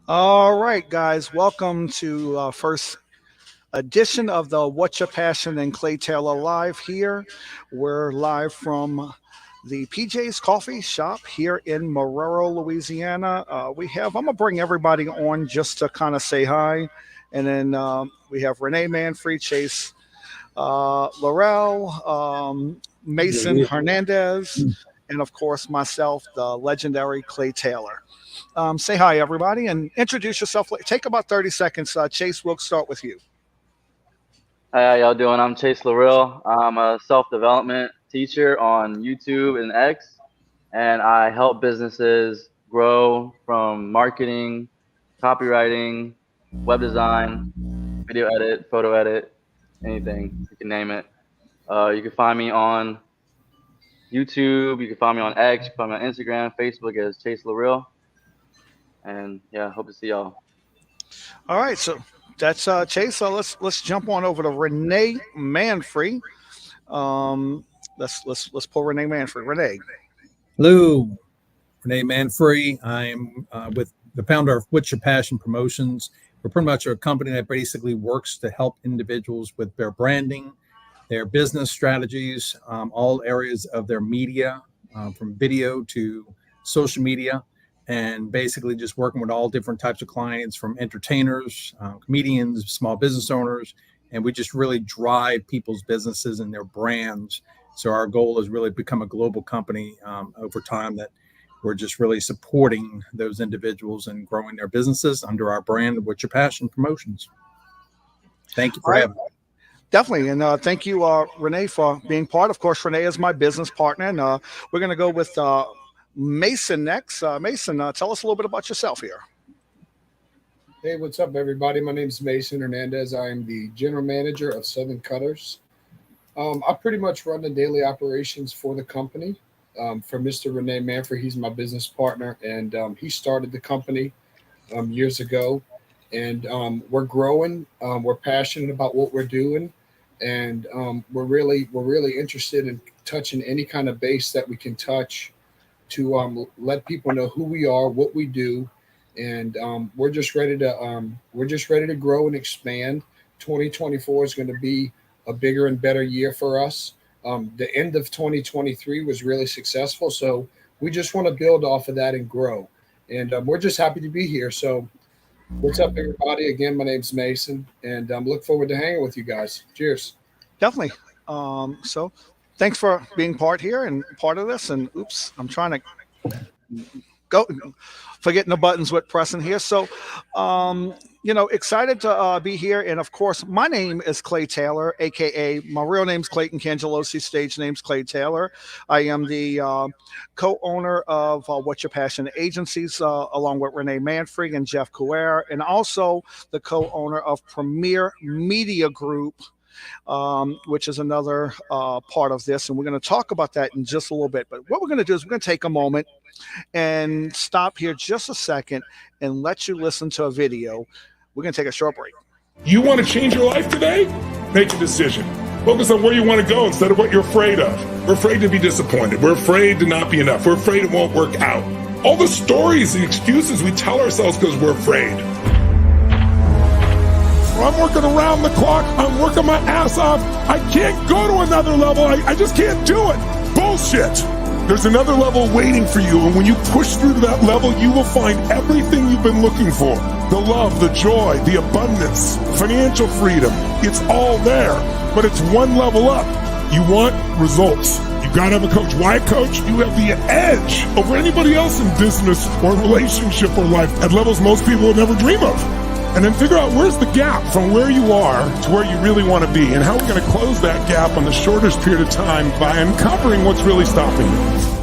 All right, guys, welcome to first edition of the What's Your Passion and Clay Taylor Live here. We're live from the PJ's Coffee Shop here in Marrero, Louisiana. I'm gonna bring everybody on just to kind of say hi, and then we have Renee Manfrey, Chase Laurel, Mason Hernandez, and of course myself, the legendary Clay Taylor. Say hi, everybody, and introduce yourself. Take about 30 seconds. Chase, we'll start with you. Hi, how y'all doing? I'm Chase Laurel. I'm a self-development teacher on YouTube and X, and I help businesses grow from marketing, copywriting, web design, video edit, photo edit, anything you can name it. You can find me on YouTube. You can find me on X. You can find me on Instagram, Facebook as Chase Laurel, and yeah, hope to see y'all. All right, so that's Chase. So let's jump on over to Renee Manfrey. Let's pull Renee Manfrey. Renee. Hello, Renee Manfrey. I'm with the founder of What's Your Passion Promotions. We're pretty much a company that basically works to help individuals with their branding, their business strategies, all areas of their media, from video to social media, and basically just working with all different types of clients from entertainers, comedians, small business owners, and we just really drive people's businesses and their brands. So our goal is really become a global company over time that we're just really supporting those individuals and growing their businesses under our brand, What's Your Passion Promotions. Thank you for having me. Definitely, and thank you, Renee, for being part. Of course, Renee is my business partner, and we're going to go with Mason next. Mason, tell us a little bit about yourself here. Hey, what's up, everybody? My name is Mason Hernandez. I am the general manager of Southern Cutters. I pretty much run the daily operations for the company. For Mr. Renee Manfrey, he's my business partner, and he started the company years ago. And we're growing. We're passionate about what we're doing, and we're really interested in touching any kind of base that we can touch to let people know who we are, what we do, and we're just ready to grow and expand. 2024 is going to be a bigger and better year for us. The end of 2023 was really successful, so we just want to build off of that and grow. And we're just happy to be here. So, what's up, everybody? Again, my name's Mason, and look forward to hanging with you guys. Cheers. Definitely. So thanks for being part here and part of this. And oops, I'm trying to go forgetting the buttons with pressing here. So, excited to be here. And of course, my name is Clay Taylor, aka my real name's Clayton Cangelosi, stage name's Clay Taylor. I am the co-owner of What's Your Passion Agencies, along with Renee Manfrey and Jeff Couer, and also the co-owner of Premier Media Group, which is another part of this. And we're going to talk about that in just a little bit. But what we're going to do is we're going to take a moment and stop here just a second and let you listen to a video. We're going to take a short break. You want to change your life today? Make a decision. Focus on where you want to go instead of what you're afraid of. We're afraid to be disappointed. We're afraid to not be enough. We're afraid it won't work out. All the stories and excuses we tell ourselves because we're afraid. I'm working around the clock. I'm working my ass off. I can't go to another level. I just can't do it. Bullshit. There's another level waiting for you, and when you push through to that level, you will find everything you've been looking for. The love, the joy, the abundance, financial freedom. It's all there, but it's one level up. You want results. You gotta have a coach. Why a coach? You have the edge over anybody else in business or relationship or life at levels most people would never dream of. And then figure out where's the gap from where you are to where you really want to be, and how we're going to close that gap in the shortest period of time by uncovering what's really stopping you.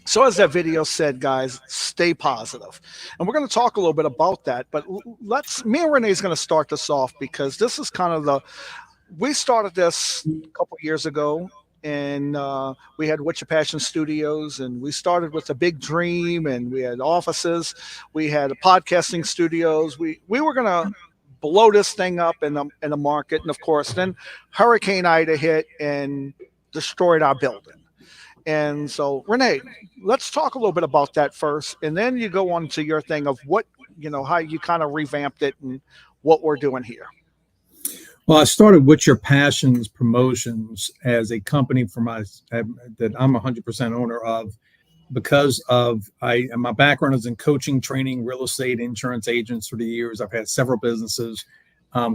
So as that video said, guys, stay positive. And we're going to talk a little bit about that. But me and Renee is going to start this off because this is kind of we started this a couple years ago, and we had What's Your Passion Studios, and we started with a big dream, and we had offices, we had podcasting studios. We were going to blow this thing up in the market. And of course, then Hurricane Ida hit and destroyed our building. And so, Renee, let's talk a little bit about that first, and then you go on to your thing of what, how you kind of revamped it and what we're doing here. Well, I started What's Your Passions Promotions as a company that I'm 100% owner of because of my background is in coaching, training, real estate, insurance agents through the years. I've had several businesses.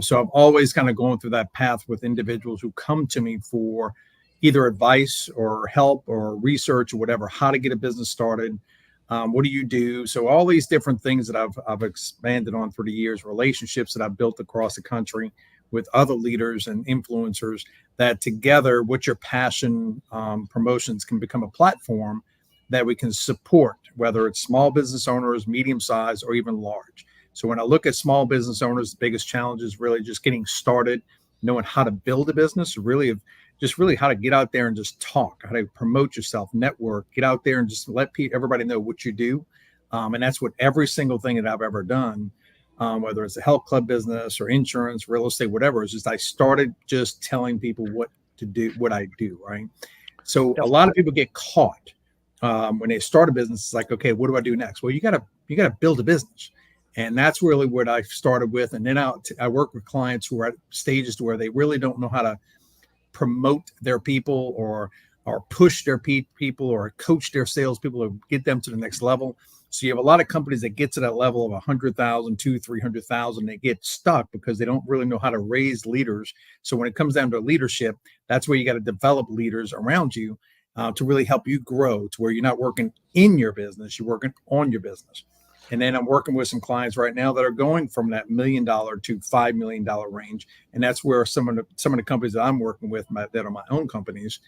So I've always kind of gone through that path with individuals who come to me for either advice or help or research or whatever, how to get a business started. What do you do? So all these different things that I've expanded on through the years, relationships that I've built across the country with other leaders and influencers, that together, What's Your Passion Promotions can become a platform that we can support, whether it's small business owners, medium size, or even large. So when I look at small business owners, the biggest challenge is really just getting started, knowing how to build a business, really how to get out there and just talk, how to promote yourself, network, get out there and just let everybody know what you do. And that's what every single thing that I've ever done, whether it's a health club business or insurance, real estate, whatever, is just I started just telling people what to do, what I do, right? So a lot of people get caught when they start a business. It's like, okay, what do I do next? Well, you gotta build a business. And that's really what I started with. And then I work with clients who are at stages where they really don't know how to promote their people or push their people or coach their salespeople or get them to the next level. So you have a lot of companies that get to that level of 100,000, 200,000, 300,000. They get stuck because they don't really know how to raise leaders. So when it comes down to leadership, that's where you got to develop leaders around you to really help you grow to where you're not working in your business, you're working on your business. And then I'm working with some clients right now that are going from that $1 million to $5 million range. And that's where some of the companies that I'm working with that are my own companies,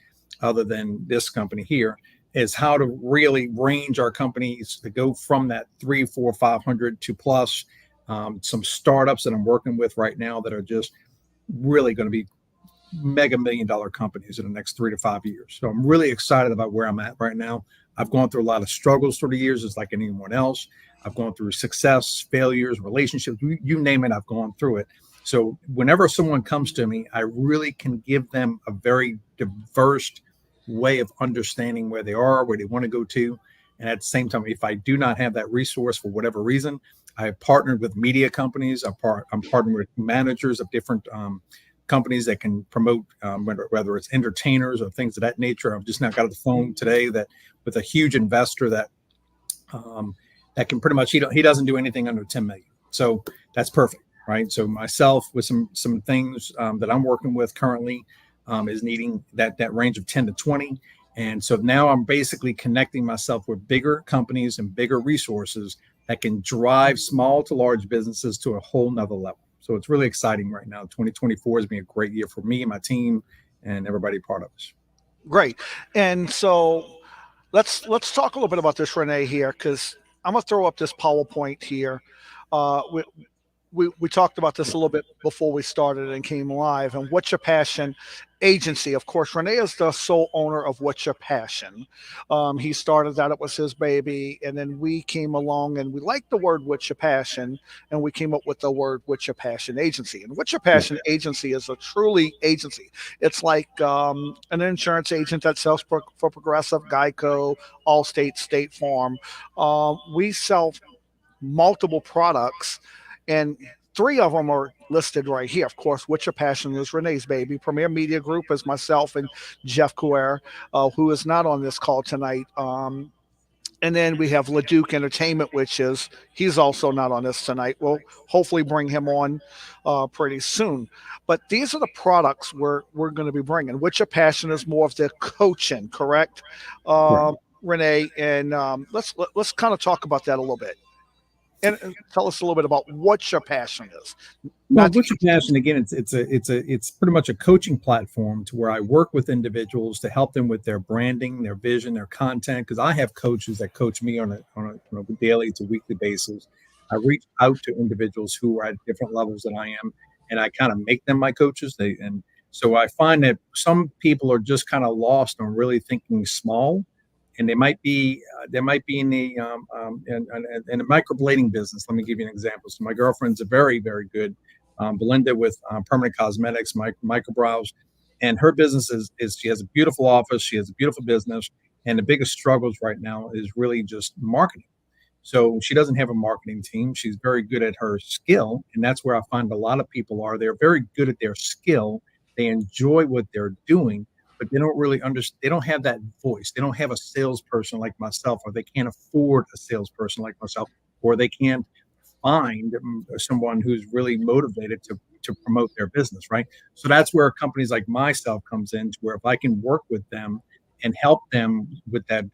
other than this company here, is how to really range our companies to go from that 3, 4, 500 to plus. Some startups that I'm working with right now that are just really going to be mega $1 million companies in the next 3 to 5 years. So I'm really excited about where I'm at right now. I've gone through a lot of struggles through the years, just like anyone else. I've gone through success, failures, relationships, you name it, I've gone through it. So whenever someone comes to me, I really can give them a very diverse way of understanding where they are, where they want to go to. And at the same time, if I do not have that resource for whatever reason, I have partnered with media companies. I'm partnered with managers of different companies that can promote, whether it's entertainers or things of that nature. I've just now got on the phone today that with a huge investor that can pretty much, he doesn't do anything under 10 million. So that's perfect, right? So myself with some things that I'm working with currently is needing that range of 10 to 20. And so now I'm basically connecting myself with bigger companies and bigger resources that can drive small to large businesses to a whole nother level. So it's really exciting right now. 2024 has been a great year for me and my team and everybody part of us. Great. And so let's talk a little bit about this, Renee, here, because I'm going to throw up this PowerPoint here. We talked about this a little bit before we started and came live. And What's Your Passion Agency. Of course, Renee is the sole owner of What's Your Passion. He started that. It was his baby. And then we came along and we liked the word What's Your Passion. And we came up with the word What's Your Passion Agency. And What's Your Passion Agency is a truly agency. It's like an insurance agent that sells for Progressive, Geico, Allstate, State Farm. We sell multiple products, and 3 of them are listed right here. Of course, What's Your Passion is Renee's baby. Premier Media Group is myself and Jeff Couer, who is not on this call tonight. And then we have LeDuc Entertainment, he's also not on this tonight. We'll hopefully bring him on pretty soon. But these are the products we're going to be bringing. What's Your Passion is more of the coaching, correct, Right. Renee? And let's kind of talk about that a little bit. And tell us a little bit about what your passion is. Well, Not What's Your Passion? Again, it's pretty much a coaching platform to where I work with individuals to help them with their branding, their vision, their content. Because I have coaches that coach me on a daily to weekly basis. I reach out to individuals who are at different levels than I am, and I kind of make them my coaches. So I find that some people are just kind of lost on really thinking small, and they might be in the microblading business. Let me give you an example. So my girlfriend's a very, very good Belinda with Permanent Cosmetics, microbrows, and her business is she has a beautiful office, she has a beautiful business, and the biggest struggles right now is really just marketing. So she doesn't have a marketing team. She's very good at her skill, and that's where I find a lot of people are. They're very good at their skill. They enjoy what they're doing, but they don't really understand. They don't have that voice. They don't have a salesperson like myself, or they can't afford a salesperson like myself, or they can't find someone who's really motivated to promote their business, right? So that's where companies like myself comes in, to where if I can work with them and help them with that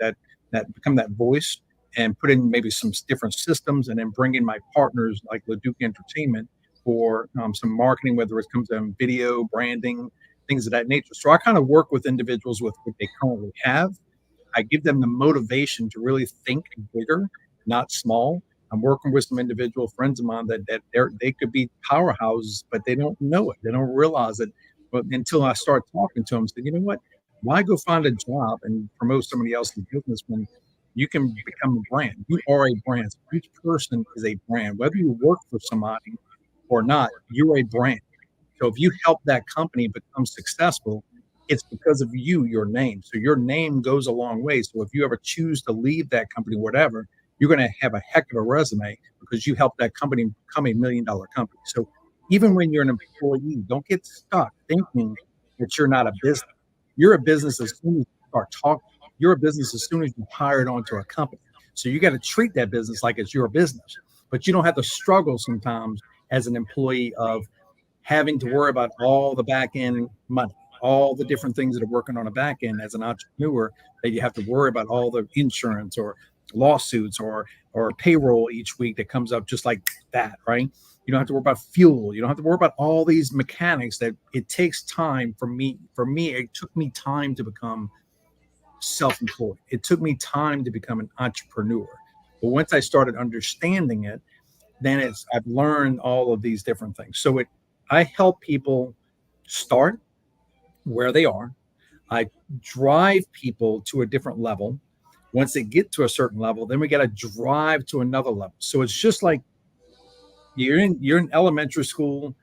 become that voice, and put in maybe some different systems, and then bring in my partners like Leduc Entertainment for some marketing, whether it comes to video, branding, things of that nature. So I kind of work with individuals with what they currently have. I give them the motivation to really think bigger, not small. I'm working with some individual friends of mine that they could be powerhouses, but they don't know it. They don't realize it. But until I start talking to them, say, you know what? Why go find a job and promote somebody else's business when you can become a brand? You are a brand. So each person is a brand. Whether you work for somebody or not, you're a brand. So if you help that company become successful, it's because of you, your name. So your name goes a long way. So if you ever choose to leave that company, whatever, you're going to have a heck of a resume because you helped that company become $1 million company. So even when you're an employee, don't get stuck thinking that you're not a business. You're a business as soon as you start talking. You're a business as soon as you hired onto a company. So you got to treat that business like it's your business. But you don't have to struggle sometimes as an employee of having to worry about all the back end money, all the different things that are working on a back end as an entrepreneur, that you have to worry about all the insurance or lawsuits or payroll each week that comes up just like that, right? You don't have to worry about fuel. You don't have to worry about all these mechanics that it takes time for me. It took me time to become self-employed. It took me time to become an entrepreneur. But once I started understanding it, then I've learned all of these different things. So I help people start where they are. I drive people to a different level. Once they get to a certain level, then we got to drive to another level. So it's just like you're in elementary school,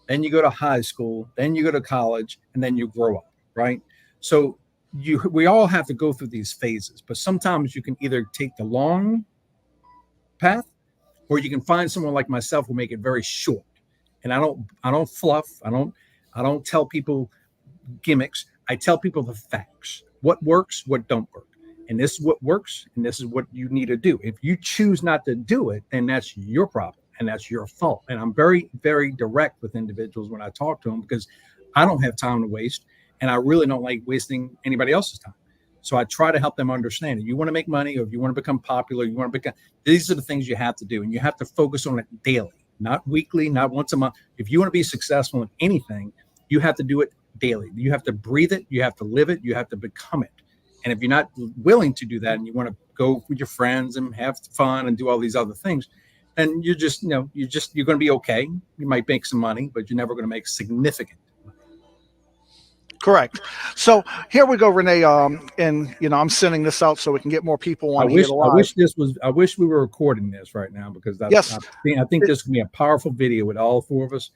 then you go to high school, then you go to college, and then you grow up, right? So we all have to go through these phases, but sometimes you can either take the long path, or you can find someone like myself who make it very short. And I don't fluff. I don't tell people gimmicks. I tell people the facts. What works, what don't work. And this is what works, and this is what you need to do. If you choose not to do it, then that's your problem and that's your fault. And I'm very, very direct with individuals when I talk to them, because I don't have time to waste, and I really don't like wasting anybody else's time. So I try to help them understand it. You want to make money, or if you want to become popular, these are the things you have to do. And you have to focus on it daily, not weekly, not once a month. If you want to be successful in anything, you have to do it daily. You have to breathe it. You have to live it. You have to become it. And if you're not willing to do that, and you want to go with your friends and have fun and do all these other things, then you're going to be okay. You might make some money, but you're never going to make significant. Correct. So here we go, Renee. And I'm sending this out so we can get more people on here live. I wish we were recording this right now, because yes, I think this could be a powerful video with all four of us.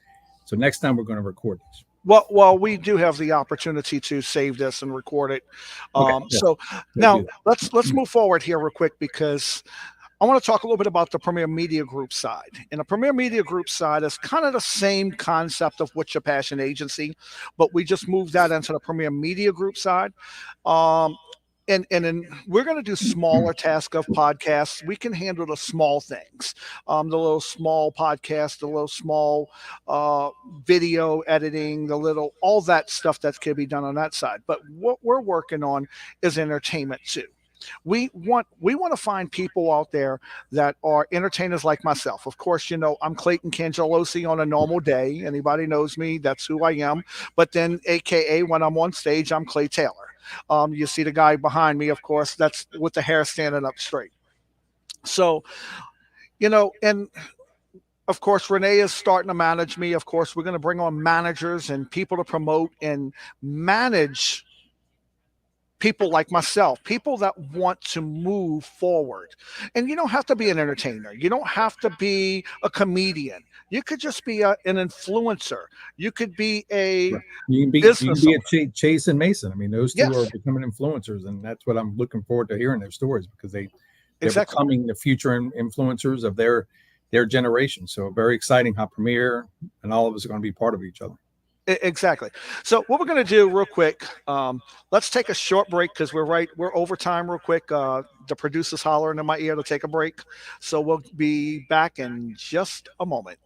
So next time we're going to record this. Well, we do have the opportunity to save this and record it. Okay, yeah. So now let's move forward here real quick, because I want to talk a little bit about the Premier Media Group side. And the Premier Media Group side is kind of the same concept of What's Your Passion Agency, but we just moved that into the Premier Media Group side. And then we're going to do smaller tasks of podcasts. We can handle the small things, the little small podcast, the little small video editing, all that stuff that can be done on that side. But what we're working on is entertainment too. we want to find people out there that are entertainers like myself. Of course, I'm Clayton Cangelosi on a normal day. Anybody knows me, that's who I am. But then, AKA, when I'm on stage, I'm Clay Taylor. You see the guy behind me, of course, that's with the hair standing up straight. So, and of course, Renee is starting to manage me. Of course, we're going to bring on managers and people to promote and manage people like myself, people that want to move forward. And you don't have to be an entertainer. You don't have to be a comedian. You could just be an influencer. You could be a business you can be a Chase and Mason. I mean, those two Yes. are becoming influencers, and that's what I'm looking forward to hearing their stories, because they're Exactly. becoming the future influencers of their generation. So very exciting how Premier and all of us are going to be part of each other. Exactly. So what we're going to do real quick, let's take a short break because we're over time real quick. The producer's hollering in my ear to take a break. So we'll be back in just a moment.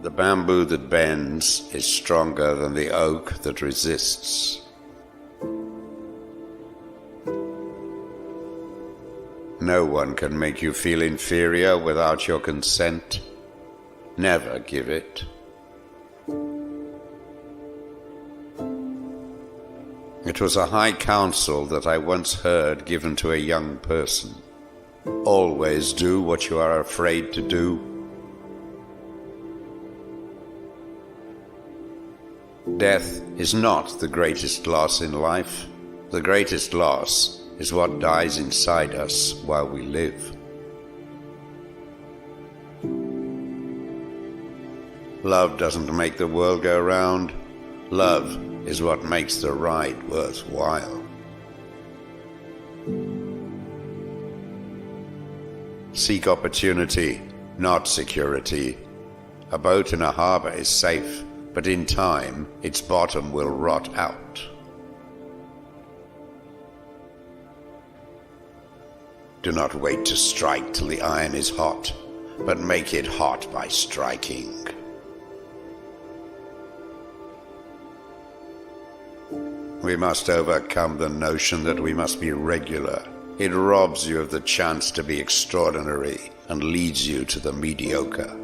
The bamboo that bends is stronger than the oak that resists. No one can make you feel inferior without your consent. Never give it. It was a high counsel that I once heard given to a young person. Always do what you are afraid to do. Death is not the greatest loss in life. The greatest loss is what dies inside us while we live. Love doesn't make the world go round. Love is what makes the ride worthwhile. Seek opportunity, not security. A boat in a harbor is safe, but in time, its bottom will rot out. Do not wait to strike till the iron is hot, but make it hot by striking. We must overcome the notion that we must be regular. It robs you of the chance to be extraordinary and leads you to the mediocre.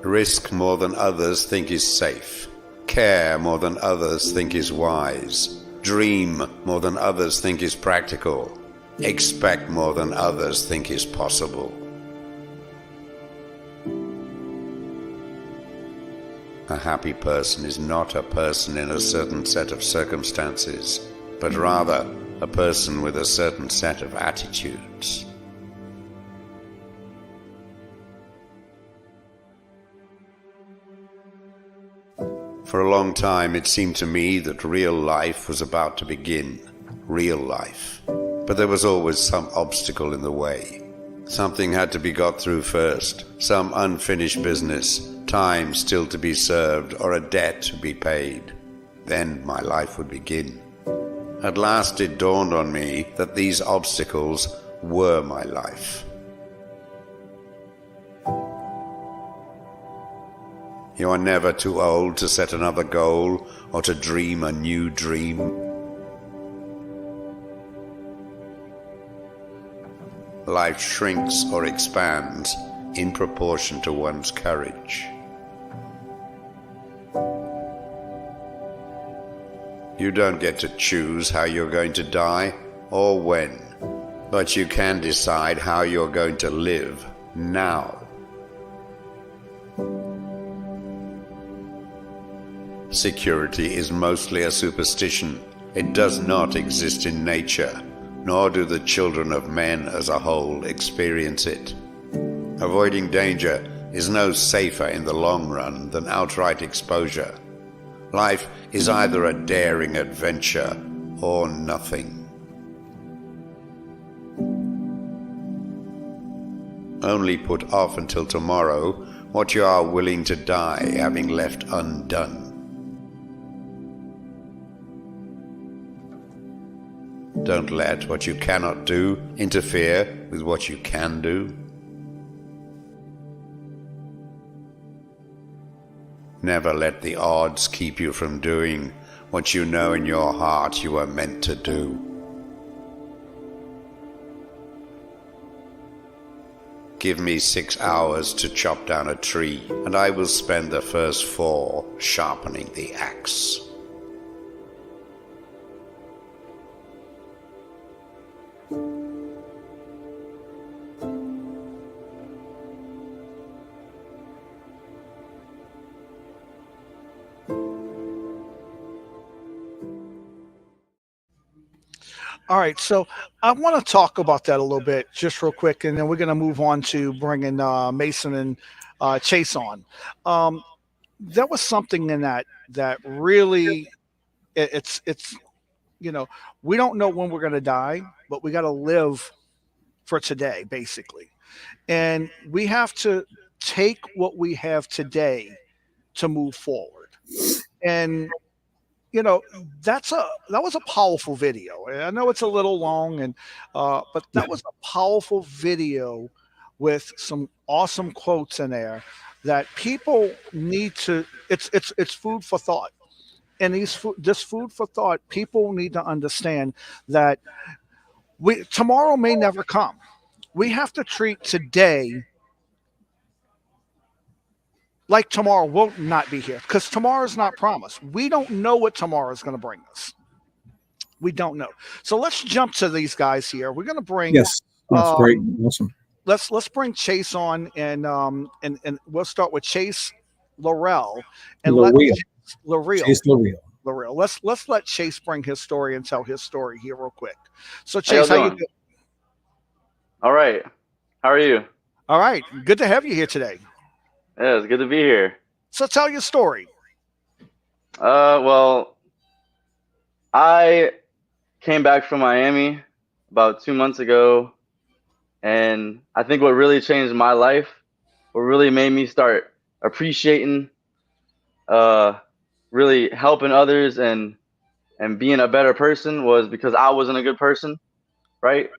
Risk more than others think is safe. Care more than others think is wise. Dream more than others think is practical. Expect more than others think is possible. A happy person is not a person in a certain set of circumstances, but rather a person with a certain set of attitudes. For a long time, it seemed to me that real life was about to begin. Real life. But there was always some obstacle in the way. Something had to be got through first. Some unfinished business, time still to be served, or a debt to be paid. Then my life would begin. At last it dawned on me that these obstacles were my life. You are never too old to set another goal or to dream a new dream. Life shrinks or expands in proportion to one's courage. You don't get to choose how you're going to die or when, but you can decide how you're going to live now. Security is mostly a superstition. It does not exist in nature, nor do the children of men as a whole experience it. Avoiding danger is no safer in the long run than outright exposure. Life is either a daring adventure or nothing. Only put off until tomorrow what you are willing to die having left undone. Don't let what you cannot do interfere with what you can do. Never let the odds keep you from doing what you know in your heart you are meant to do. Give me 6 hours to chop down a tree, and I will spend the first 4 sharpening the axe. All right, so I want to talk about that a little bit, just real quick, and then we're going to move on to bringing Mason and Chase on. There was something in that really, it's we don't know when we're going to die, but we got to live for today, basically, and we have to take what we have today to move forward, and that was a powerful video. I know it's a little long, and but that was a powerful video with some awesome quotes in there that people need to. It's food for thought, and this food for thought, people need to understand that tomorrow may never come. We have to treat today like tomorrow will not be here, because tomorrow is not promised. We don't know what tomorrow is going to bring us. We don't know. So let's jump to these guys here. We're going to bring Yes, that's great, awesome. Let's bring Chase on, and we'll start with Chase Laurel and Lareal. Chase Lareal. Lareal. Let's let Chase bring his story and tell his story here real quick. So How Chase, how you doing? doing? All right. How are you? All right, good to have you here today. Yeah, it's good to be here. So tell your story. Well, I came back from Miami about 2 months ago, and I think what really changed my life, what really made me start appreciating, really helping others and being a better person, was because I wasn't a good person, right?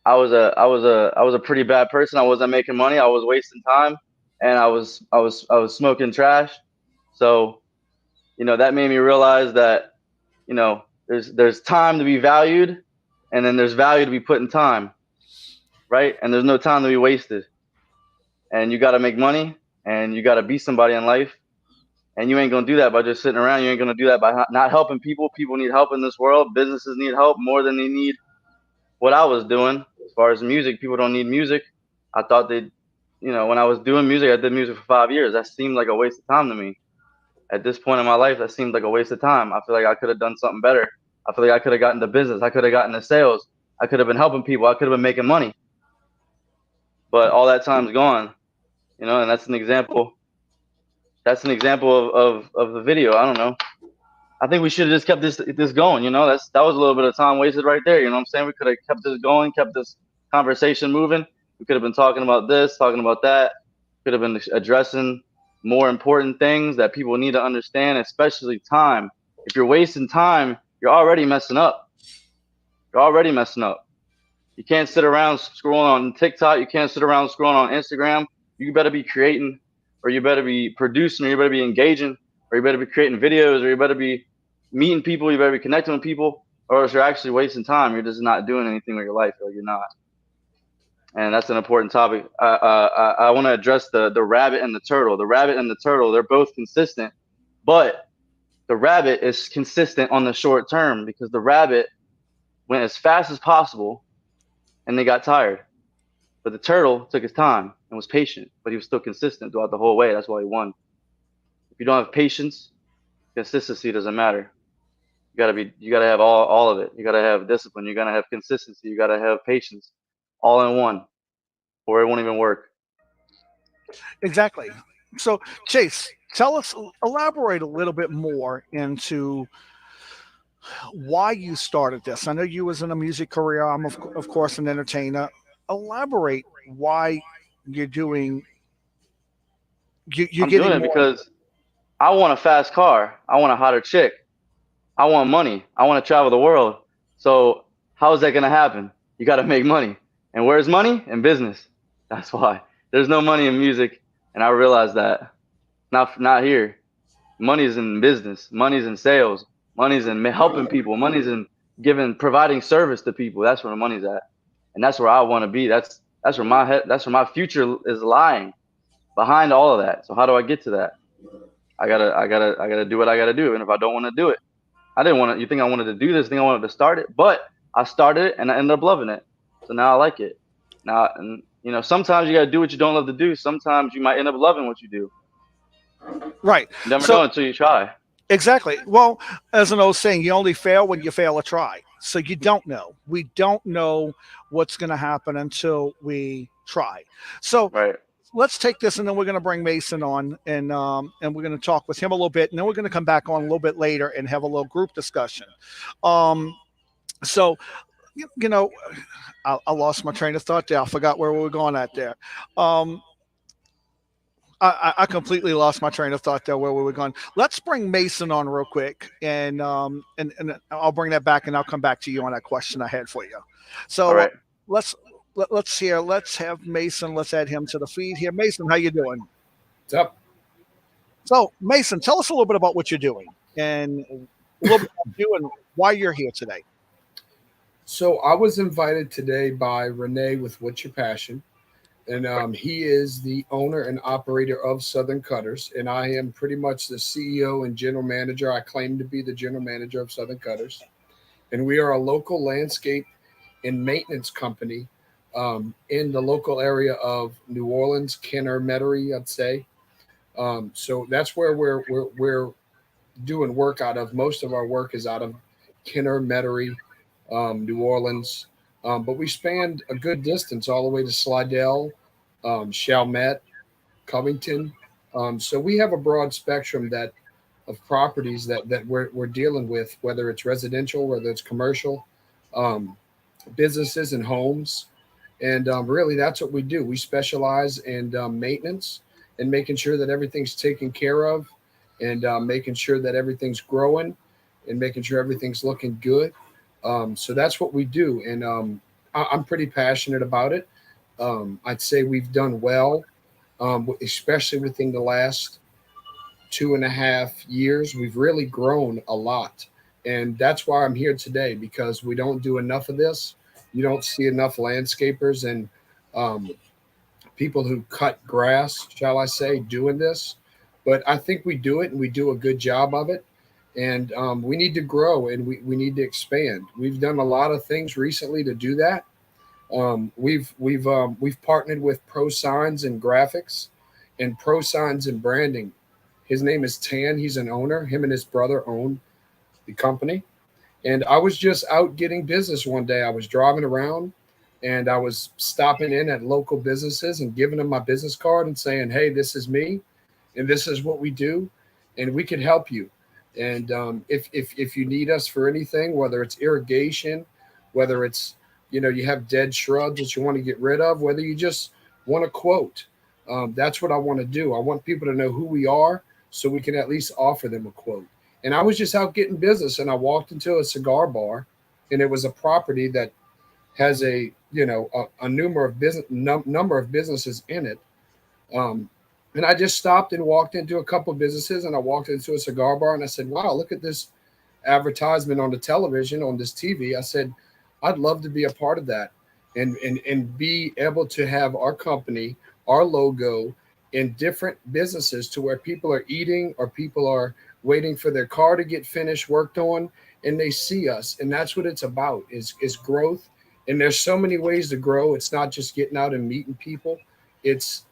I was a pretty bad person. I wasn't making money. I was wasting time, and I was smoking trash. So, that made me realize that, there's time to be valued, and then there's value to be put in time, right? And there's no time to be wasted. And you got to make money, and you got to be somebody in life. And you ain't going to do that by just sitting around. You ain't going to do that by not helping people. People need help in this world. Businesses need help more than they need what I was doing. As far as music, people don't need music. I thought when I was doing music, I did music for 5 years. That seemed like a waste of time to me. At this point in my life, that seemed like a waste of time. I feel like I could have done something better. I feel like I could have gotten into business. I could have gotten into sales. I could have been helping people. I could have been making money. But all that time's gone, and that's an example. That's an example of the video. I don't know. I think we should have just kept this going. That was a little bit of time wasted right there. You know what I'm saying? We could have kept this going, kept this conversation moving. We could have been talking about this, talking about that. Could have been addressing more important things that people need to understand, especially time. If you're wasting time, you're already messing up. You're already messing up. You can't sit around scrolling on TikTok. You can't sit around scrolling on Instagram. You better be creating, or you better be producing, or you better be engaging, or you better be creating videos, or you better be meeting people. You better be connecting with people, or else you're actually wasting time. You're just not doing anything with your life, or you're not. And that's an important topic. I want to address the rabbit and the turtle. The rabbit and the turtle, they're both consistent, but the rabbit is consistent on the short term, because the rabbit went as fast as possible and they got tired. But the turtle took his time and was patient, but he was still consistent throughout the whole way. That's why he won. If you don't have patience, consistency doesn't matter. You gotta have all of it. You gotta have discipline. You gotta have consistency. You gotta have patience, all in one, or it won't even work. Exactly. So Chase, elaborate a little bit more into why you started this. I know you was in a music career. I'm of course an entertainer. Elaborate why you're doing. You're I'm getting doing it more. because I want a fast car. I want a hotter chick. I want money. I want to travel the world. So how is that going to happen? You got to make money. And where's money? In business. That's why. There's no money in music. And I realized that. Not here. Money's in business. Money's in sales. Money's in helping people. Money's in providing service to people. That's where the money's at, and that's where I want to be. That's where my head. That's where my future is lying, behind all of that. So how do I get to that? I gotta do what I gotta do. And if I don't want to do it, I didn't want to. You think I wanted to do this? Think I wanted to start it? But I started it and I ended up loving it. So now I like it. Now, and sometimes you gotta do what you don't love to do. Sometimes you might end up loving what you do. Right. You never know until you try. Exactly. Well, as an old saying, you only fail when you fail a try. So you don't know. We don't know what's going to happen until we try. So Right. let's take this, and then we're going to bring Mason on, and we're going to talk with him a little bit, and then we're going to come back on a little bit later and have a little group discussion. So, I lost my train of thought there. I forgot where we were going at there. I completely lost my train of thought there where we were going. Let's bring Mason on real quick, and I'll bring that back, and I'll come back to you on that question I had for you. So All right. let's have Mason. Let's add him to the feed here. Mason, how you doing? What's up? So Mason, tell us a little bit about what you're doing and a little bit about you and why you're here today. So I was invited today by Renee with What's Your Passion. And he is the owner and operator of Southern Cutters. And I am pretty much the CEO and general manager. I claim to be the general manager of Southern Cutters. And we are a local landscape and maintenance company in the local area of New Orleans, Kenner, Metairie, I'd say. So that's where we're doing work out of. Most of our work is out of Kenner, Metairie, New Orleans. But we spanned a good distance all the way to Slidell, Chalmette, Covington. So we have a broad spectrum of properties that we're dealing with, whether it's residential, whether it's commercial, businesses and homes. And really, that's what we do. We specialize in maintenance and making sure that everything's taken care of, and making sure that everything's growing, and making sure everything's looking good. So that's what we do. And I'm pretty passionate about it. I'd say we've done well, especially within the last 2.5 years. We've really grown a lot. And that's why I'm here today, because we don't do enough of this. You don't see enough landscapers and people who cut grass, shall I say, doing this. But I think we do it, and we do a good job of it. And we need to grow, and we need to expand. We've done a lot of things recently to do that. We've partnered with Pro Signs and Graphics and Pro Signs and Branding. His name is Tan. He's an owner. Him and his brother own the company. And I was just out getting business one day. I was driving around, and I was stopping in at local businesses and giving them my business card and saying, "Hey, this is me, and this is what we do, and we can help you. And if you need us for anything, whether it's irrigation, whether it's, you have dead shrubs that you want to get rid of, whether you just want a quote, that's what I want to do. I want people to know who we are so we can at least offer them a quote." And I was just out getting business, and I walked into a cigar bar, and it was a property that has a number of businesses in it. And I just stopped and walked into a couple of businesses, and I walked into a cigar bar, and I said, "Wow, look at this advertisement on the television, on this TV." I said, "I'd love to be a part of that and be able to have our company, our logo in different businesses to where people are eating or people are waiting for their car to get finished, worked on, and they see us." And that's what it's about, is growth. And there's so many ways to grow. It's not just getting out and meeting people. It's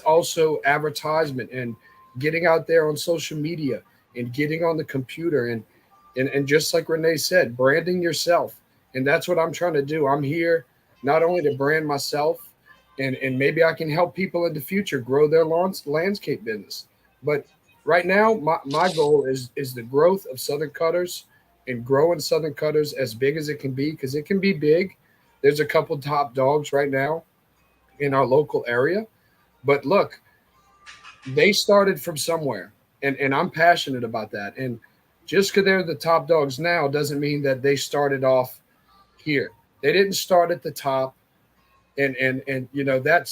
also advertisement and getting out there on social media and getting on the computer and just like Renee said, branding yourself. And that's what I'm trying to do. I'm here not only to brand myself, and maybe I can help people in the future grow their landscape business. But right now, my goal is the growth of Southern Cutters and growing Southern Cutters as big as it can be, because it can be big. There's a couple top dogs right now in our local area. But look, they started from somewhere, and I'm passionate about that. And just because they're the top dogs now doesn't mean that they started off here. They didn't start at the top. And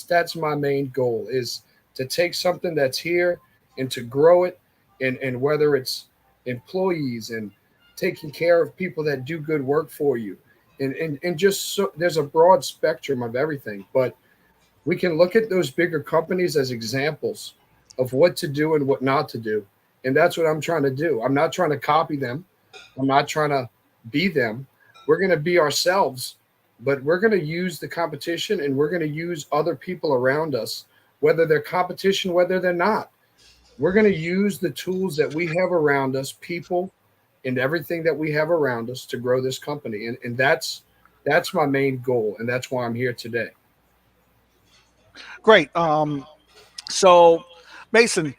that's my main goal, is to take something that's here and to grow it and whether it's employees and taking care of people that do good work for you, and just so there's a broad spectrum of everything. But we can look at those bigger companies as examples of what to do and what not to do. And that's what I'm trying to do. I'm not trying to copy them. I'm not trying to be them. We're going to be ourselves, but we're going to use the competition, and we're going to use other people around us, whether they're competition, whether they're not. We're going to use the tools that we have around us, people and everything that we have around us, to grow this company. And that's my main goal. And that's why I'm here today. Great. So, Mason,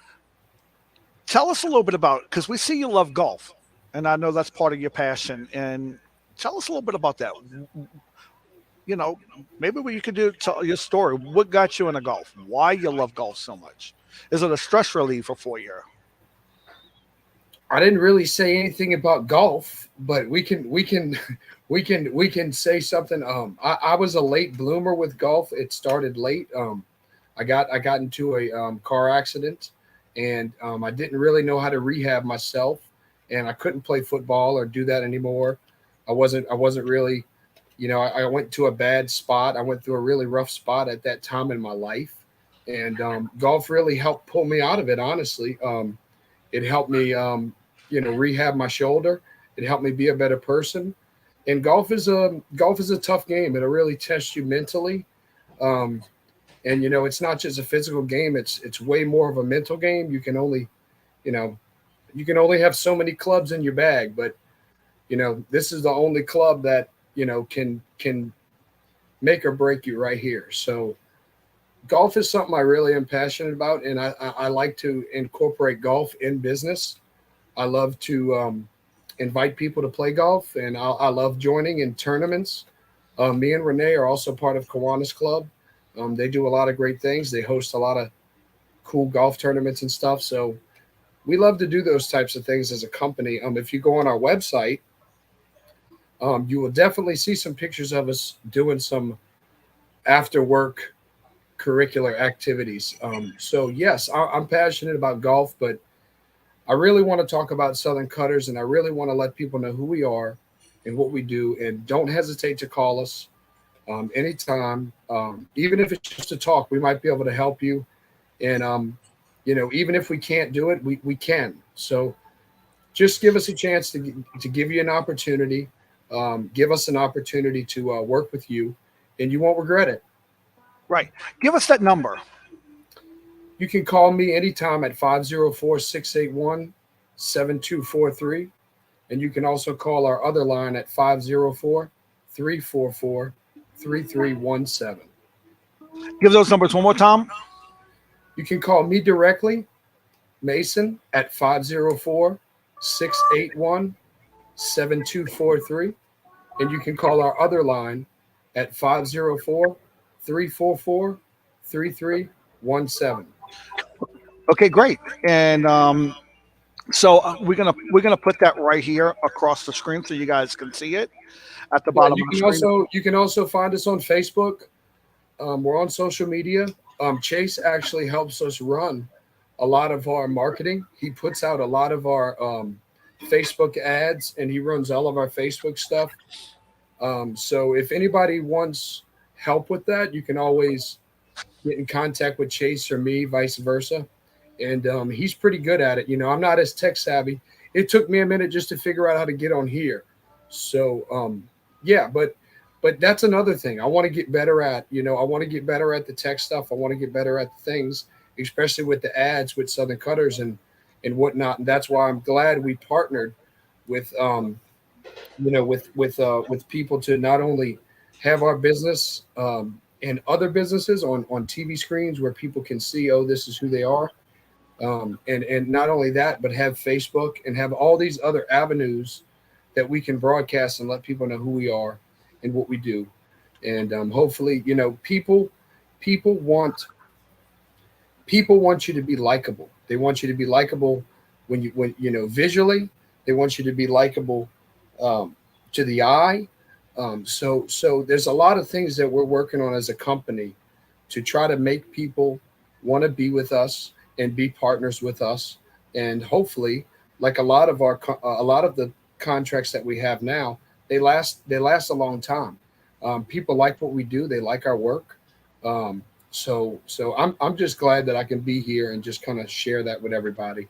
tell us a little bit about, because we see you love golf, and I know that's part of your passion. And tell us a little bit about that. You know, maybe you could tell your story. What got you into golf? Why you love golf so much? Is it a stress reliever for you? I didn't really say anything about golf, but we can say something. I was a late bloomer with golf. It started late. I got into a car accident, and I didn't really know how to rehab myself, and I couldn't play football or do that anymore. I wasn't really, I went to a bad spot. I went through a really rough spot at that time in my life, and golf really helped pull me out of it. Honestly, it helped me, rehab my shoulder. It helped me be a better person. And golf is a tough game. It'll really test you mentally. And it's not just a physical game. It's way more of a mental game. You can only have so many clubs in your bag, but this is the only club that can make or break you right here. So golf is something I really am passionate about, and I like to incorporate golf in business. I love to invite people to play golf, and I love joining in tournaments. Me and Renee are also part of Kiwanis Club. They do a lot of great things. They host a lot of cool golf tournaments and stuff. So we love to do those types of things as a company. If you go on our website, you will definitely see some pictures of us doing some after work curricular activities. So yes, I'm passionate about golf, but I really want to talk about Southern Cutters, and I really want to let people know who we are and what we do. And don't hesitate to call us anytime. Even if it's just a talk, we might be able to help you. And, even if we can't do it, we can. So just give us a chance to give you an opportunity. Give us an opportunity to work with you, and you won't regret it. Right. Give us that number. You can call me anytime at 504-681-7243. And you can also call our other line at 504-344-3317. Give those numbers one more time. You can call me directly, Mason, at 504-681-7243. And you can call our other line at 504-344-3317. Okay, great. And so we're gonna put that right here across the screen so you guys can see it at the bottom of the screen. You can also find us on Facebook. We're on social media. Chase actually helps us run a lot of our marketing. He puts out a lot of our Facebook ads, and he runs all of our Facebook stuff. So if anybody wants help with that, you can always get in contact with Chase or me, vice versa. And he's pretty good at it. I'm not as tech savvy. It took me a minute just to figure out how to get on here. So, but that's another thing I want to get better at. I want to get better at the tech stuff. I want to get better at the things, especially with the ads with Southern Cutters and whatnot. And that's why I'm glad we partnered with, with people to not only have our business and other businesses on TV screens where people can see, oh, this is who they are. And not only that, but have Facebook and have all these other avenues that we can broadcast and let people know who we are and what we do. And hopefully, people want you to be likable. They want you to be likable when visually. They want you to be likable to the eye. So there's a lot of things that we're working on as a company to try to make people want to be with us and be partners with us. and hopefully, like a lot of the contracts that we have now, they last a long time. People like what we do; they like our work. So I'm just glad that I can be here and just kind of share that with everybody.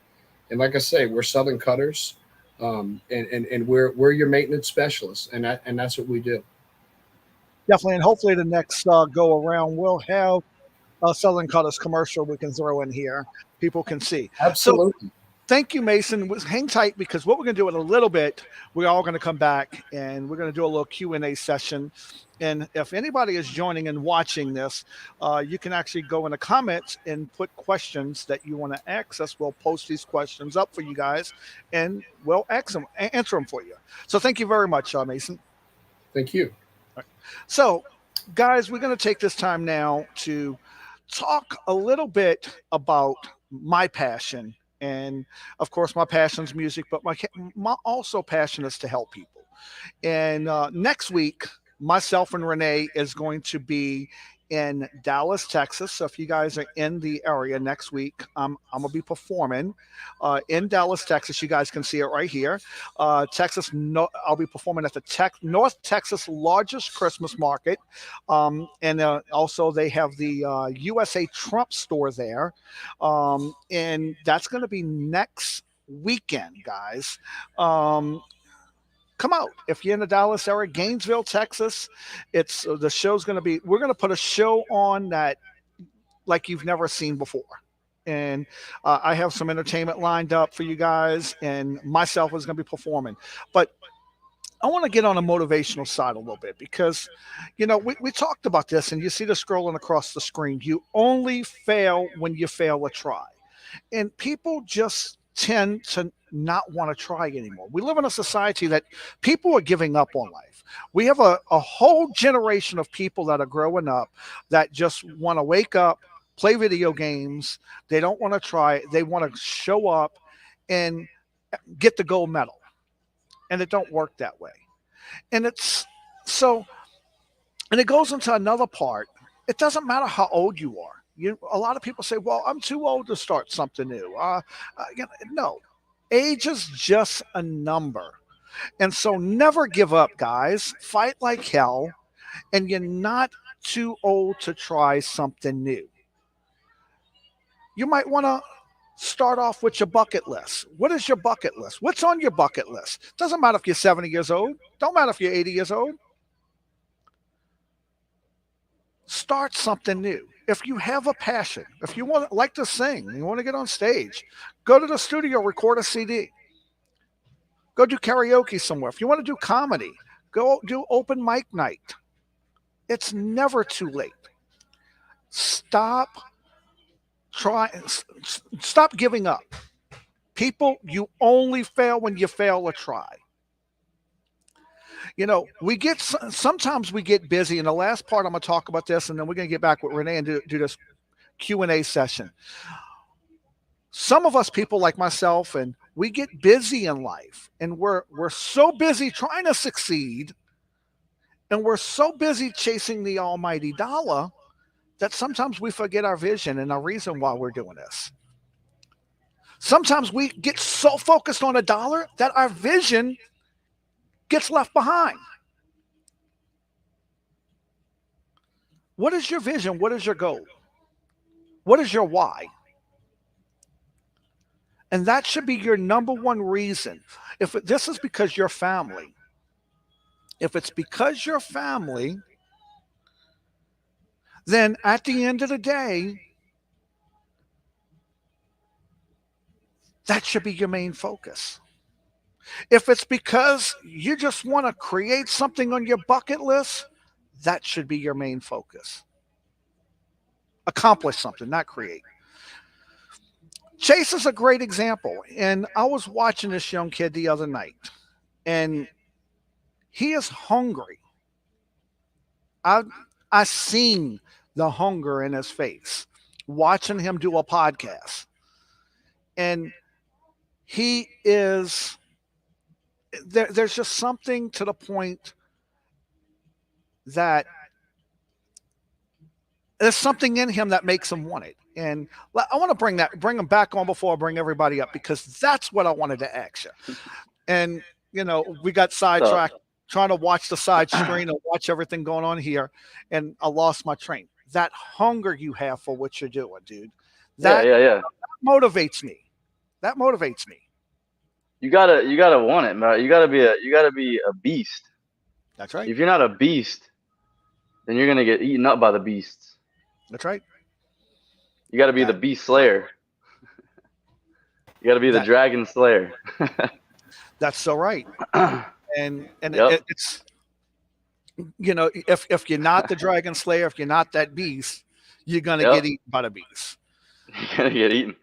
And like I say, we're Southern Cutters, and we're your maintenance specialists, and that's what we do. Definitely, and hopefully the next go around we'll have a Southern Cutters commercial we can throw in here. People can see. So Absolutely. thank you, Mason. Hang tight, because what we're going to do in a little bit, we're all going to come back and we're going to do a little Q&A session. And if anybody is joining and watching this, you can actually go in the comments and put questions that you want to ask us. We'll post these questions up for you guys, and we'll answer them for you. So thank you very much, Mason. Thank you. So, guys, we're going to take this time now to talk a little bit about my passion. And of course, my passion is music, but my also passion is to help people. And next week, myself and Renee is going to be in Dallas, Texas. So if you guys are in the area next week, I'm going to be performing in Dallas, Texas. You guys can see it right here. Texas, no, I'll be performing at the North Texas largest Christmas market. And also they have the USA Trump store there. And that's going to be next weekend, guys. Come out if you're in the Dallas area, Gainesville, Texas. It's the show's going to be. We're going to put a show on that like you've never seen before, and I have some entertainment lined up for you guys, and myself is going to be performing. But I want to get on a motivational side a little bit, because, you know, we talked about this, and you see the scrolling across the screen. You only fail when you fail a try, and people just tend to not want to try anymore. We live in a society that people are giving up on life. We have a whole generation of people that are growing up that just want to wake up, play video games. They don't want to try. They want to show up and get the gold medal. And it don't work that way. And it's so, and it goes into another part. It doesn't matter how old you are. A lot of people say, well, I'm too old to start something new. No, age is just a number. And so never give up, guys. Fight like hell. And you're not too old to try something new. You might want to start off with your bucket list. What is your bucket list? What's on your bucket list? Doesn't matter if you're 70 years old. Don't matter if you're 80 years old. Start something new. If you have a passion, if you like to sing, you want to get on stage, go to the studio, record a CD. Go do karaoke somewhere. If you want to do comedy, go do open mic night. It's never too late. Stop giving up. People, you only fail when you fail a try. You know, sometimes we get busy. In the last part, I'm going to talk about this, and then we're going to get back with Renee and do this Q&A session. Some of us people like myself, and we get busy in life, and we're so busy trying to succeed, and we're so busy chasing the almighty dollar that sometimes we forget our vision and our reason why we're doing this. Sometimes we get so focused on a dollar that our vision gets left behind. What is your vision? What is your goal? What is your why? And that should be your number one reason. If this is because your family, if it's because your family, then at the end of the day, that should be your main focus. If it's because you just want to create something on your bucket list, that should be your main focus. Accomplish something, not create. Chase is a great example. And I was watching this young kid the other night, and he is hungry. I seen the hunger in his face watching him do a podcast. And he is... There's just something to the point that there's something in him that makes him want it. And I want to bring them back on before I bring everybody up, because that's what I wanted to ask you. And we got sidetracked trying to watch the side screen and watch everything going on here, and I lost my train. That hunger you have for what you're doing, dude, that yeah. motivates me. That motivates me. You gotta want it, man. You gotta be a beast. That's right. If you're not a beast, then you're gonna get eaten up by the beasts. That's right. You gotta be the beast slayer. You gotta be the dragon slayer. That's so right. And Yep. it's if you're not the dragon slayer, if you're not that beast, you're gonna Yep. get eaten by the beast. You're gonna get eaten.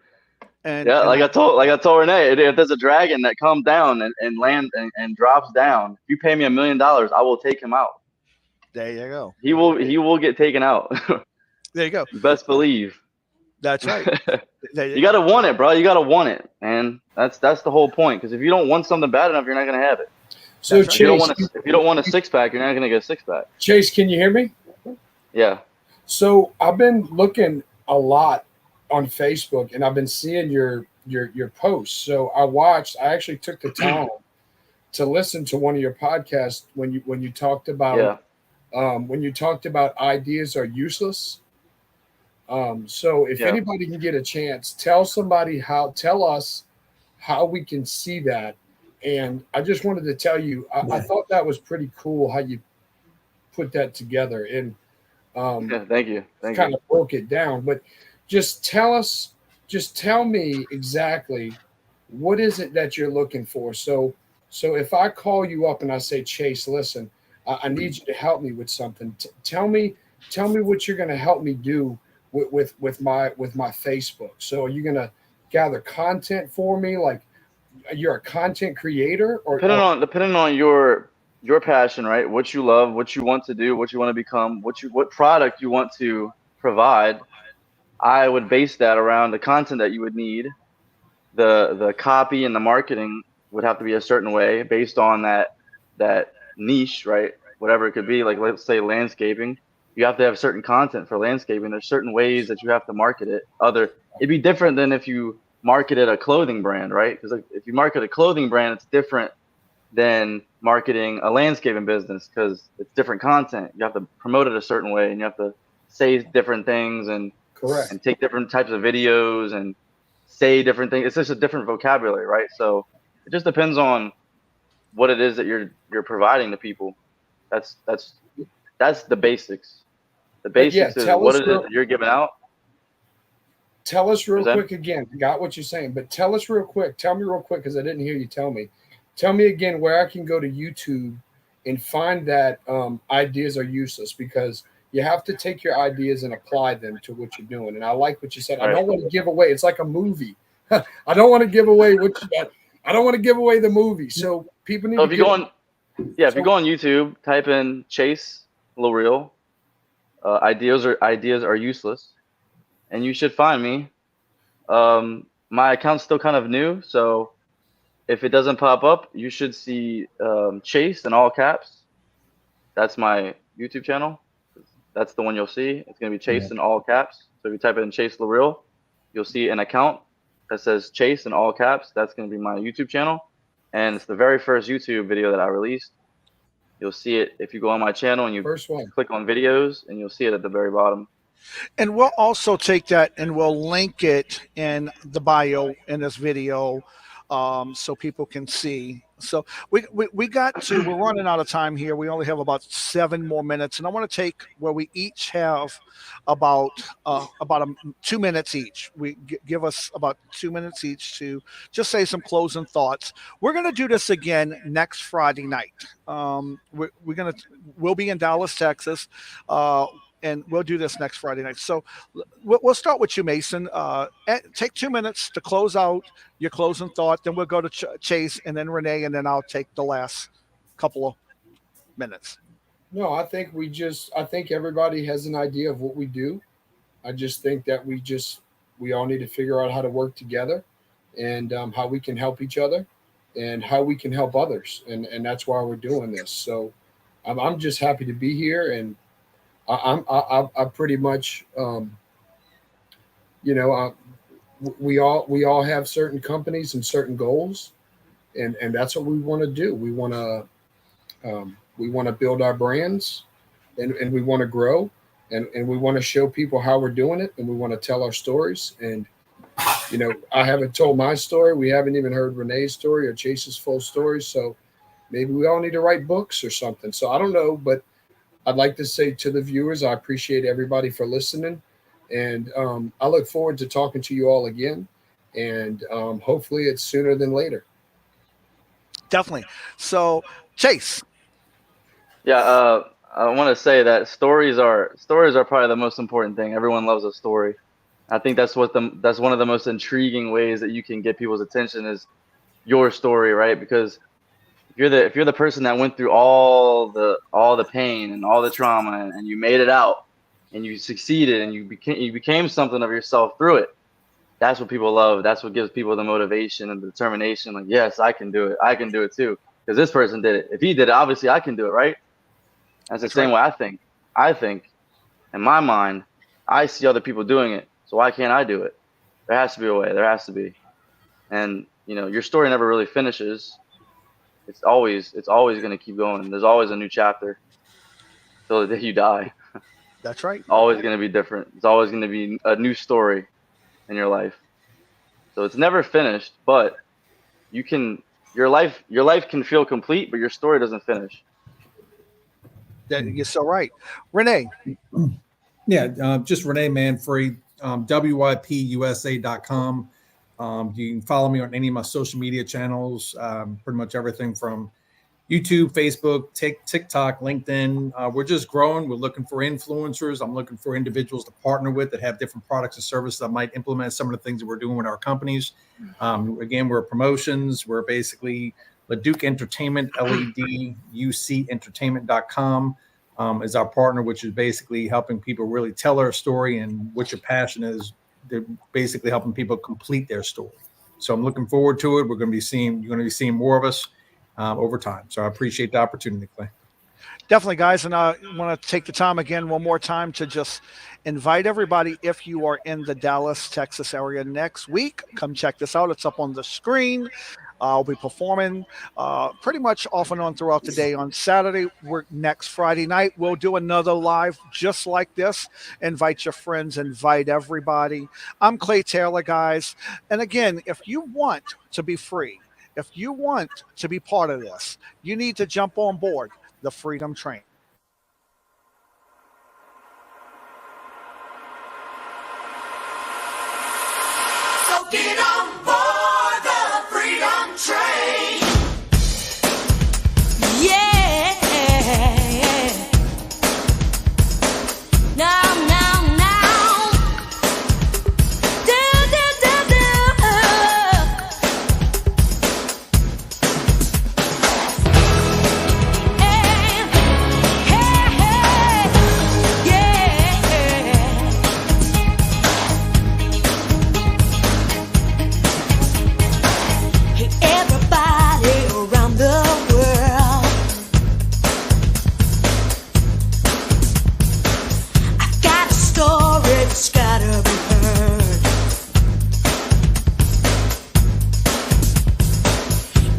And Yeah, like I told Renee, if there's a dragon that comes down and lands and drops down, if you pay me $1 million, I will take him out. there you go. He will get taken out. There you go. Best believe. That's right. You gotta want it, bro. You gotta want it, man. That's the whole point. Because if you don't want something bad enough, you're not gonna have it. So That's right. Chase, If you don't want a six pack, you're not gonna get a six pack. Chase, can you hear me? Yeah. So I've been looking a lot on Facebook, and I've been seeing your posts. So I actually took the time to listen to one of your podcasts when you talked about when you talked about ideas are useless. So if anybody can get a chance, tell us how we can see that. And I just wanted to tell you, I thought that was pretty cool how you put that together. And Thank you. kind of broke it down, but just tell me exactly what is it that you're looking for. So if I call you up and I say, Chase, listen, I need you to help me with something. Tell me what you're going to help me do with my Facebook. So are you going to gather content for me? Like, you're a content creator, or depending on your passion, right? What you love, what you want to do, what you want to become, what product you want to provide. I would base that around the content that you would need. The copy and the marketing would have to be a certain way based on that niche, right? Whatever it could be. Like, let's say landscaping, you have to have certain content for landscaping. There's certain ways that you have to market it. It'd be different than if you marketed a clothing brand, right? Because if you market a clothing brand, it's different than marketing a landscaping business, because it's different content. You have to promote it a certain way, and you have to say different things and correct, and take different types of videos and say different things. It's just a different vocabulary, right? So it just depends on what it is that you're providing to people. That's the basics. The basics is what it is that you're giving out. Tell us real quick again. Got what you're saying, but tell us real quick. Tell me real quick, because I didn't hear you tell me. Tell me again where I can go to YouTube and find that ideas are useless, because you have to take your ideas and apply them to what you're doing. And I like what you said. Right. I don't want to give away. It's like a movie. I don't want to give away I don't want to give away the movie. So people need So to if you go on YouTube, type in Chase L'Oreal, ideas are useless, and you should find me. My account's still kind of new, so if it doesn't pop up, you should see Chase in all caps. That's my YouTube channel. That's the one you'll see. It's going to be Chase in all caps. So if you type in Chase L'Oreal, you'll see an account that says Chase in all caps. That's going to be my YouTube channel. And it's the very first YouTube video that I released. You'll see it if you go on my channel and you click on videos, and you'll see it at the very bottom. And we'll also take that and we'll link it in the bio in this video, so people can see. So we're running out of time here. We only have about 7 more minutes, and I want to take where we each have about 2 minutes each. We give us about 2 minutes each to just say some closing thoughts. We're going to do this again next Friday night. We'll be in Dallas, Texas. And we'll do this next Friday night. So we'll start with you, Mason. Take 2 minutes to close out your closing thought. Then we'll go to Chase, and then Renee, and then I'll take the last couple of minutes. No, I think everybody has an idea of what we do. I just think that we all need to figure out how to work together, and how we can help each other, and how we can help others. And that's why we're doing this. So I'm just happy to be here, and I pretty much you know, we all have certain companies and certain goals, and that's what we want to do. We want to build our brands, and we want to grow, and we want to show people how we're doing it, and we want to tell our stories. And you know, I haven't told my story. We haven't even heard Renee's story or Chase's full story. So maybe we all need to write books or something. So I don't know, but I'd like to say to the viewers, I appreciate everybody for listening. And I look forward to talking to you all again. And hopefully it's sooner than later. Definitely. So, Chase. Yeah, I want to say that stories are probably the most important thing. Everyone loves a story. I think that's one of the most intriguing ways that you can get people's attention is your story, right? Because if you're the person that went through all the pain and all the trauma and you made it out and you succeeded and you became something of yourself through it, that's what people love. That's what gives people the motivation and the determination. Like, yes, I can do it. I can do it too. Because this person did it. If he did it, obviously I can do it, right? That's the same way I think. I think, in my mind, I see other people doing it. So why can't I do it? There has to be a way. There has to be. And, you know, your story never really finishes. It's always going to keep going. There's always a new chapter till the day you die. That's right. Always going to be different. It's always going to be a new story in your life. So it's never finished, but your life can feel complete, but your story doesn't finish. You're so right. Renee. Yeah, just Renee Manfree, WIPUSA.com. You can follow me on any of my social media channels, pretty much everything from YouTube, Facebook, TikTok, LinkedIn. We're just growing. We're looking for influencers. I'm looking for individuals to partner with that have different products and services that might implement some of the things that we're doing with our companies. Again, we're promotions. We're basically LeDuc Entertainment, LEDUC Entertainment.com is our partner, which is basically helping people really tell their story and what your passion is. They're basically helping people complete their story. So I'm looking forward to it. You're going to be seeing more of us over time. So I appreciate the opportunity, Clay. Definitely, guys. And I want to take the time again one more time to just invite everybody, if you are in the Dallas, Texas area next week, come check this out. It's up on the screen. I'll be performing pretty much off and on throughout the day. On Saturday, next Friday night, we'll do another live just like this. Invite your friends, invite everybody. I'm Clay Taylor, guys. And again, if you want to be free, if you want to be part of this, you need to jump on board the Freedom Train. So get on board the Freedom Train. Yeah. Now. Do. Hey, yeah. Hey, everybody around the world, I've got a story that's gotta be heard.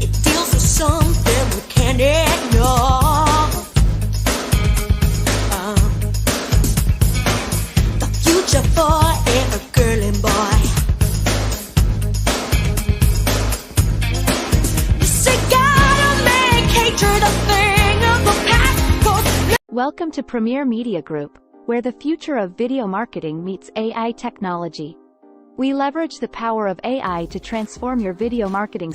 It deals with something we can't ignore. The future for every girl and boy. Welcome to Premier Media Group, where the future of video marketing meets AI technology. We leverage the power of AI to transform your video marketing